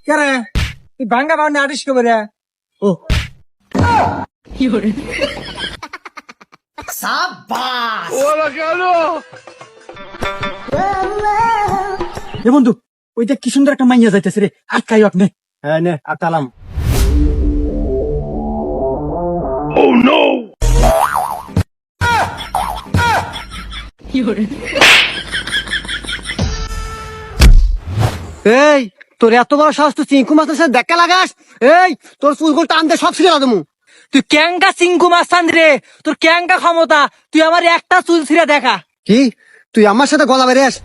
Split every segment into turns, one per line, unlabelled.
কেরে তুই ভাঙ্গা ভাঙনে আটিস কে বলে ও এ বন্ধু ওইটা কি সুন্দর একটা মাইয়া যাইতেছে রে আটকাই আপনি হ্যাঁ নে আটালাম এই তোর এত বড় সাহস তুই চিঙ্কু মাছের সাথে দেখা লাগাস এই তোর চুলগুলো টান দে সব ছিঁড়ে তুমি তুই ক্যাঙ্কা চিঙ্কু মাছ টান রে তোর ক্যাঙ্কা ক্ষমতা তুই আমার একটা চুল ছিঁড়ে দেখা কি তুই আমার সাথে গলা বেরিয়ে আস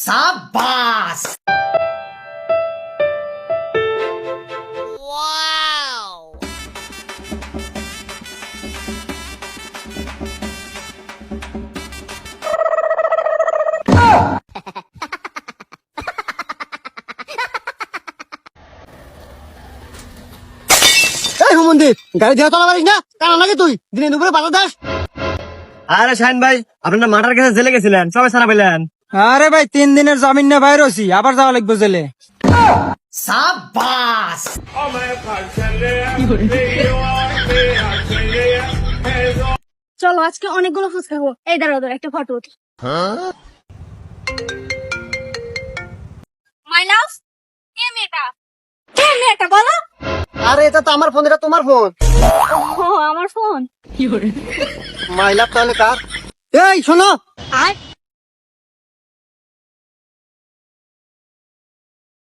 সাবাস
এই হুমন্দি গাড়ি দিয়ে তোলা পারিস না কারণ লাগে তুই দিনে দুপুরে বাধা দাস
আরে শাহিন ভাই আপনারা মার্ডার কেসে জেলে গেছিলেন সবাই সারা পেলেন
আরে ভাই 3 দিনের জামিন না বাইরে আছি আবার যাওয়া লাগবে জেলে
সাবাস
চলো আজকে অনেকগুলো ফুচকা খাবো এই দাঁড়াও দাঁড়াও একটা ফটো উঠি মাই লাভ কে মেয়েটা বলো
আরে এটা তো আমার ফোন এটা তোমার ফোন
ও আমার ফোন
মাই লাভ তাহলে কার এই শোনো
আর